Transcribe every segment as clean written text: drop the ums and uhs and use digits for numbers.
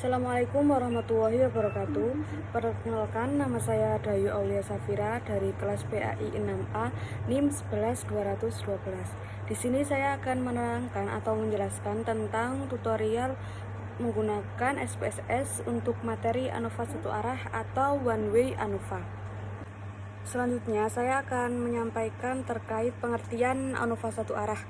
Assalamualaikum warahmatullahi wabarakatuh. Perkenalkan, nama saya Dayu Aulia Safira dari kelas PAI 6A NIM 11212. Di sini saya akan menerangkan atau menjelaskan tentang tutorial menggunakan SPSS untuk materi ANOVA satu arah atau one way ANOVA. Selanjutnya saya akan menyampaikan terkait pengertian ANOVA satu arah.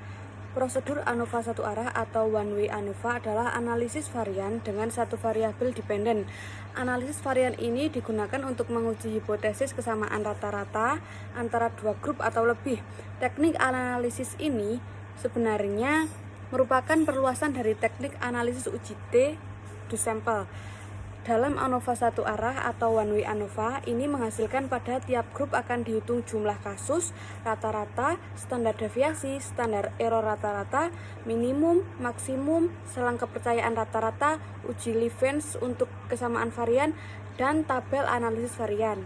Prosedur ANOVA satu arah atau one way ANOVA adalah analisis varian dengan satu variabel dependen. Analisis varian ini digunakan untuk menguji hipotesis kesamaan rata-rata antara dua grup atau lebih. Teknik analisis ini sebenarnya merupakan perluasan dari teknik analisis uji T-do sampel. Dalam ANOVA satu arah atau one way ANOVA ini menghasilkan pada tiap grup akan dihitung jumlah kasus, rata-rata, standar deviasi, standar error rata-rata, minimum, maksimum, selang kepercayaan rata-rata, uji Levens untuk kesamaan varian, dan tabel analisis varian.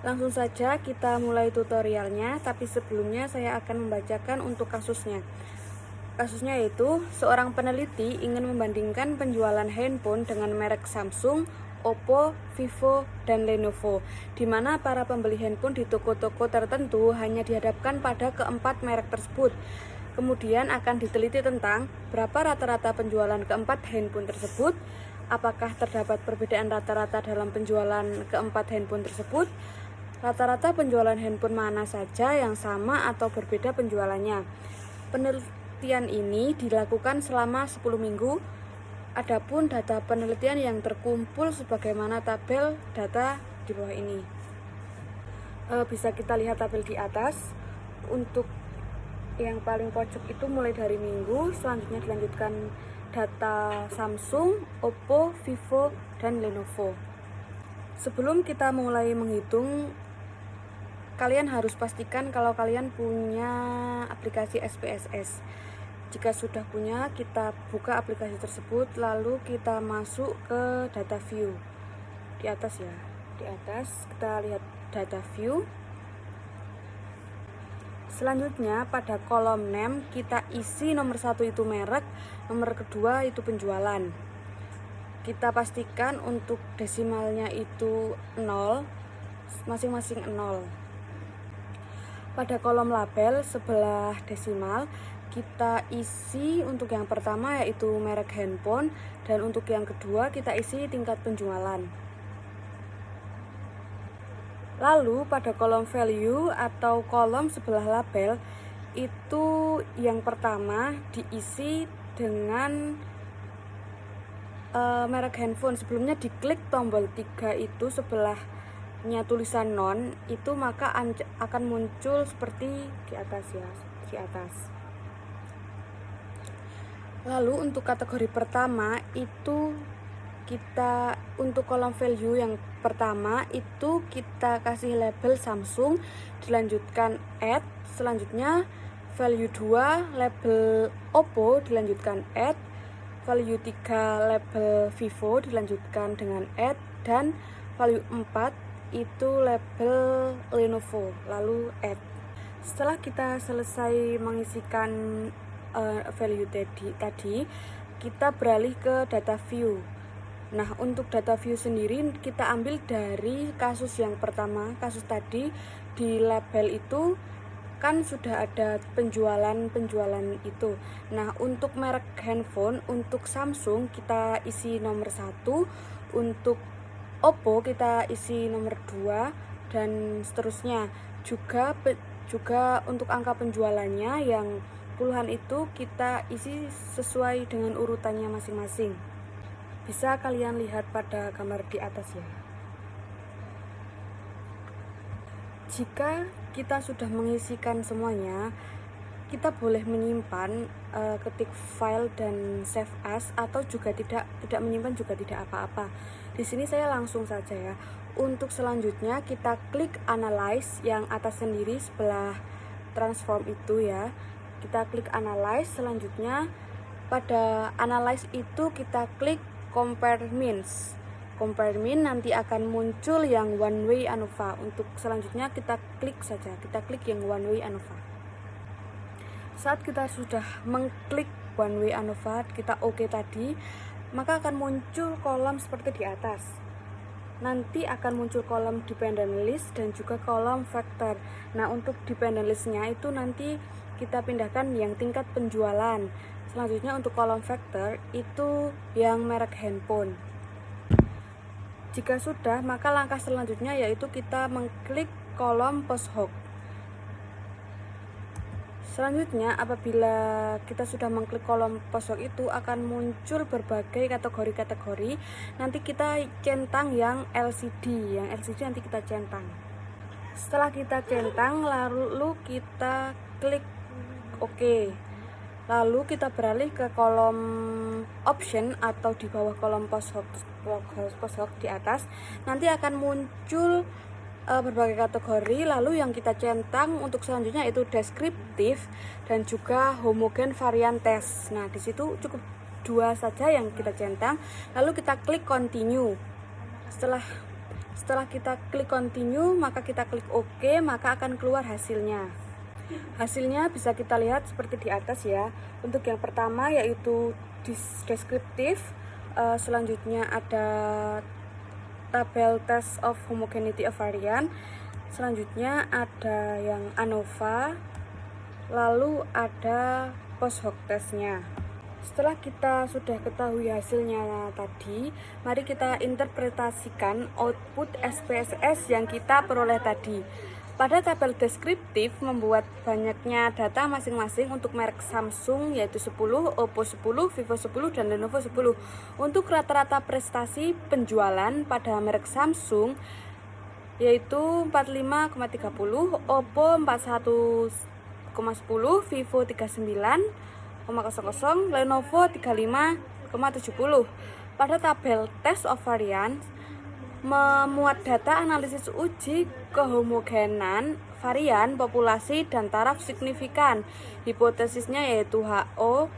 Langsung saja kita mulai tutorialnya, tapi sebelumnya saya akan membacakan untuk kasusnya. Kasusnya yaitu, seorang peneliti ingin membandingkan penjualan handphone dengan merek Samsung, Oppo, Vivo, dan Lenovo, di mana para pembeli handphone di toko-toko tertentu hanya dihadapkan pada keempat merek tersebut. Kemudian akan diteliti tentang berapa rata-rata penjualan keempat handphone tersebut, apakah terdapat perbedaan rata-rata dalam penjualan keempat handphone tersebut, rata-rata penjualan handphone mana saja yang sama atau berbeda penjualannya. Penelitian ini dilakukan selama 10 minggu. Adapun data penelitian yang terkumpul sebagaimana tabel data di bawah ini. Bisa kita lihat tabel di atas. Untuk yang paling pojok itu mulai dari minggu, selanjutnya dilanjutkan data Samsung, Oppo, Vivo, dan Lenovo. Sebelum kita mulai menghitung, kalian harus pastikan kalau kalian punya aplikasi SPSS. Jika sudah punya, kita buka aplikasi tersebut, lalu kita masuk ke data view. Di atas ya, di atas kita lihat data view. Selanjutnya pada kolom name kita isi nomor 1 itu merek, nomor kedua itu penjualan. Kita pastikan untuk desimalnya itu 0, masing-masing 0. Pada kolom label sebelah desimal kita isi untuk yang pertama yaitu merek handphone, dan untuk yang kedua kita isi tingkat penjualan. Lalu pada kolom value atau kolom sebelah label itu yang pertama diisi dengan merek handphone. Sebelumnya diklik tombol 3 itu sebelahnya tulisan non itu, maka akan muncul seperti di atas ya, di atas. Lalu untuk kategori pertama itu kita untuk kolom value yang pertama itu kita kasih label Samsung, dilanjutkan add, selanjutnya value 2 label Oppo, dilanjutkan add, value 3 label Vivo, dilanjutkan dengan add, dan value 4 itu label Lenovo, lalu add. Setelah kita selesai mengisikan value tadi, kita beralih ke data view. Nah, untuk data view sendiri kita ambil dari kasus yang pertama. Kasus tadi di label itu kan sudah ada penjualan itu. Nah, untuk merek handphone untuk Samsung kita isi nomor 1, untuk Oppo kita isi nomor 2, dan seterusnya. Juga untuk angka penjualannya yang puluhan itu kita isi sesuai dengan urutannya masing-masing. Bisa kalian lihat pada gambar di atas ya. Jika kita sudah mengisikan semuanya, kita boleh menyimpan, ketik file dan save as, atau juga tidak menyimpan juga tidak apa-apa. Di sini saya langsung saja ya. Untuk selanjutnya kita klik analyze yang atas sendiri sebelah transform itu ya. Kita klik analyze, selanjutnya pada analyze itu kita klik compare means. Compare mean nanti akan muncul yang one way ANOVA. Untuk selanjutnya kita klik saja, kita klik yang one way ANOVA. Saat kita sudah mengklik one way ANOVA, kita oke tadi, maka akan muncul kolom seperti di atas. Nanti akan muncul kolom dependent list dan juga kolom vector. Nah, untuk dependent listnya itu nanti kita pindahkan yang tingkat penjualan. Selanjutnya untuk kolom vector itu yang merek handphone. Jika sudah, maka langkah selanjutnya yaitu kita mengklik kolom post hoc. Selanjutnya, apabila kita sudah mengklik kolom post hoc itu akan muncul berbagai kategori-kategori. Nanti kita centang yang LCD. Yang LCD nanti kita centang. Setelah kita centang, lalu kita klik OK. Lalu kita beralih ke kolom option atau di bawah kolom post hoc di atas. Nanti akan muncul berbagai kategori, lalu yang kita centang untuk selanjutnya itu deskriptif dan juga homogen varian test. Nah, di situ cukup 2 saja yang kita centang, lalu kita klik continue. Setelah kita klik continue, maka kita klik OK, maka akan keluar hasilnya. Hasilnya bisa kita lihat seperti di atas ya. Untuk yang pertama yaitu deskriptif, selanjutnya ada tabel test of homogeneity of variant, selanjutnya ada yang ANOVA, lalu ada post hoc testnya. Setelah kita sudah ketahui hasilnya tadi, mari kita interpretasikan output SPSS yang kita peroleh tadi. Pada tabel deskriptif membuat banyaknya data masing-masing untuk merek Samsung yaitu 10, Oppo 10, Vivo 10, dan Lenovo 10. Untuk rata-rata prestasi penjualan pada merek Samsung yaitu 45,30, Oppo 41,10, Vivo 39,00, Lenovo 35,70. Pada tabel test of variance memuat data analisis uji kehomogenan varian populasi dan taraf signifikan. Hipotesisnya yaitu H0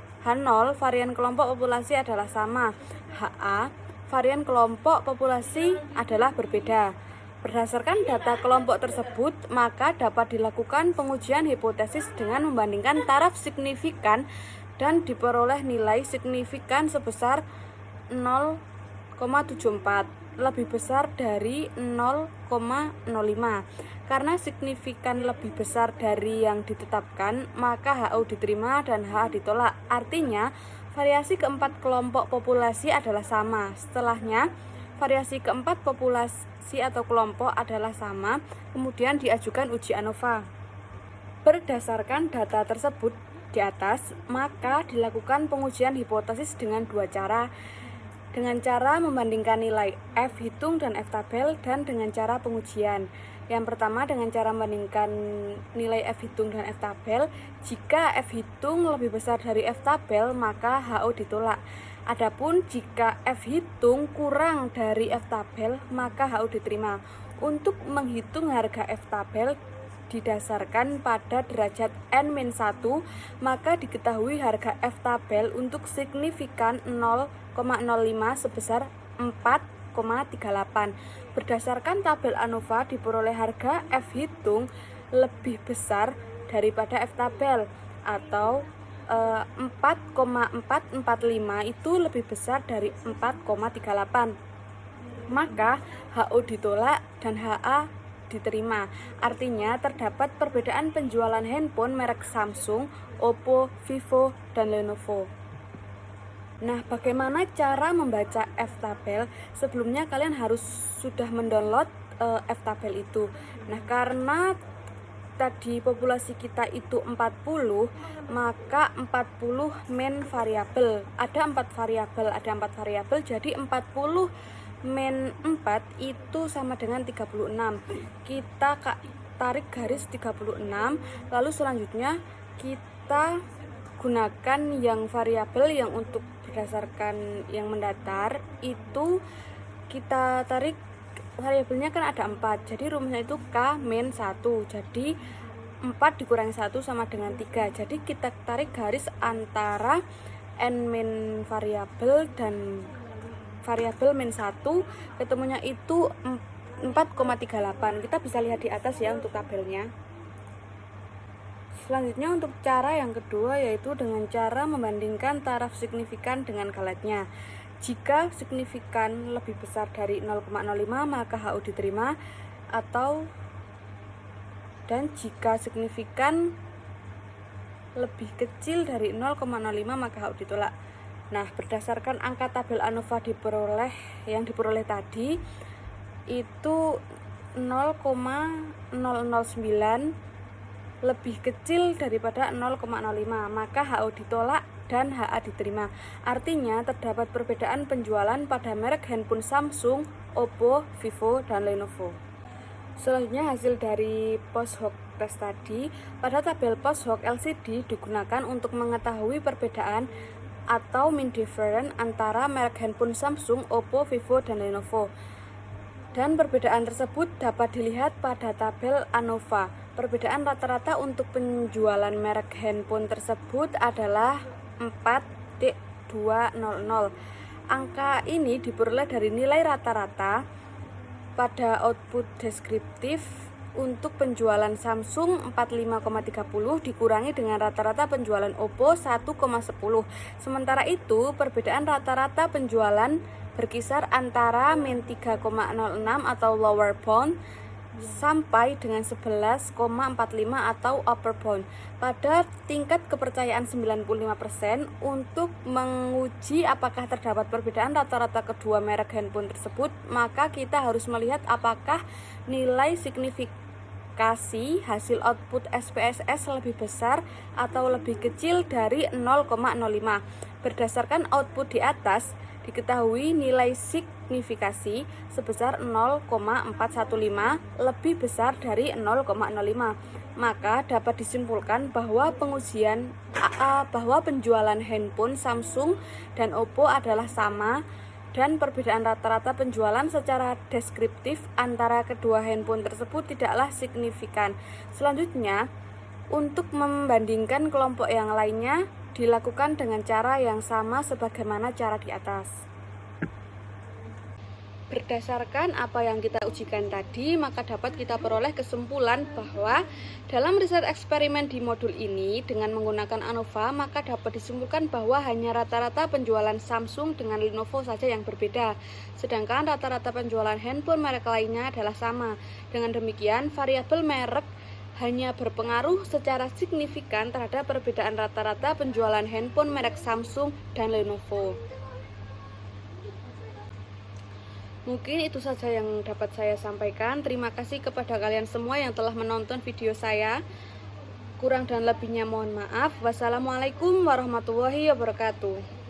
varian kelompok populasi adalah sama, HA varian kelompok populasi adalah berbeda. Berdasarkan data kelompok tersebut, maka dapat dilakukan pengujian hipotesis dengan membandingkan taraf signifikan dan diperoleh nilai signifikan sebesar 0,74. Lebih besar dari 0,05. Karena signifikan lebih besar dari yang ditetapkan, maka HO diterima dan HA ditolak. Artinya, variasi keempat kelompok populasi adalah sama. Setelahnya, variasi keempat populasi atau kelompok adalah sama, kemudian diajukan uji ANOVA. Berdasarkan data tersebut di atas, maka dilakukan pengujian hipotesis dengan 2 cara. Dengan cara membandingkan nilai F hitung dan F tabel, dan dengan cara pengujian. Yang pertama dengan cara membandingkan nilai F hitung dan F tabel. Jika F hitung lebih besar dari F tabel, maka HO ditolak. Adapun jika F hitung kurang dari F tabel, maka HO diterima. Untuk menghitung harga F tabel didasarkan pada derajat N-1, maka diketahui harga F tabel untuk signifikan 0,05 sebesar 4,38. Berdasarkan tabel ANOVA diperoleh harga F hitung lebih besar daripada F tabel atau 4,445 itu lebih besar dari 4,38. Maka HO ditolak dan HA diterima. Artinya terdapat perbedaan penjualan handphone merek Samsung, Oppo, Vivo, dan Lenovo. Nah, bagaimana cara membaca F-tabel? Sebelumnya kalian harus sudah mendownload F-tabel itu. Nah, karena tadi populasi kita itu 40, maka 40 main variabel. Ada 4 variabel, jadi 40 min 4 itu sama dengan 36. Kita tarik garis 36, lalu selanjutnya kita gunakan yang variabel yang untuk berdasarkan yang mendatar itu kita tarik variabelnya kan ada 4. Jadi rumusnya itu K min 1. Jadi 4 dikurangi 1 sama dengan 3. Jadi kita tarik garis antara N min variabel dan variabel min 1, ketemunya itu 4,38. Kita bisa lihat di atas ya untuk tabelnya. Selanjutnya untuk cara yang kedua yaitu dengan cara membandingkan taraf signifikan dengan galetnya. Jika signifikan lebih besar dari 0,05 maka HU diterima, dan jika signifikan lebih kecil dari 0,05 maka HU ditolak. Nah, berdasarkan angka tabel ANOVA yang diperoleh tadi itu 0,009 lebih kecil daripada 0,05 maka HO ditolak dan HA diterima. Artinya terdapat perbedaan penjualan pada merek handphone Samsung, Oppo, Vivo, dan Lenovo. Selanjutnya hasil dari post hoc test tadi. Pada tabel post hoc LCD digunakan untuk mengetahui perbedaan atau mean difference antara merek handphone Samsung, Oppo, Vivo, dan Lenovo. Dan perbedaan tersebut dapat dilihat pada tabel ANOVA. Perbedaan rata-rata untuk penjualan merek handphone tersebut adalah 4,200. Angka ini diperoleh dari nilai rata-rata pada output deskriptif untuk penjualan Samsung 45,30 dikurangi dengan rata-rata penjualan Oppo 1,10. Sementara itu, perbedaan rata-rata penjualan berkisar antara min 3,06 atau lower bound sampai dengan 11,45 atau upper bound. Pada tingkat kepercayaan 95% untuk menguji apakah terdapat perbedaan rata-rata kedua merek handphone tersebut, maka kita harus melihat apakah nilai signifikasi hasil output SPSS lebih besar atau lebih kecil dari 0,05. Berdasarkan output di atas, diketahui nilai signifikasi sebesar 0,415 lebih besar dari 0,05. Maka dapat disimpulkan bahwa penjualan handphone Samsung dan Oppo adalah sama dan perbedaan rata-rata penjualan secara deskriptif antara kedua handphone tersebut tidaklah signifikan. Selanjutnya, untuk membandingkan kelompok yang lainnya dilakukan dengan cara yang sama sebagaimana cara di atas. Berdasarkan apa yang kita ujikan tadi, maka dapat kita peroleh kesimpulan bahwa dalam riset eksperimen di modul ini dengan menggunakan ANOVA, maka dapat disimpulkan bahwa hanya rata-rata penjualan Samsung dengan Lenovo saja yang berbeda, sedangkan rata-rata penjualan handphone merek lainnya adalah sama. Dengan demikian, variabel merek hanya berpengaruh secara signifikan terhadap perbedaan rata-rata penjualan handphone merek Samsung dan Lenovo. Mungkin itu saja yang dapat saya sampaikan. Terima kasih kepada kalian semua yang telah menonton video saya. Kurang dan lebihnya mohon maaf. Wassalamualaikum warahmatullahi wabarakatuh.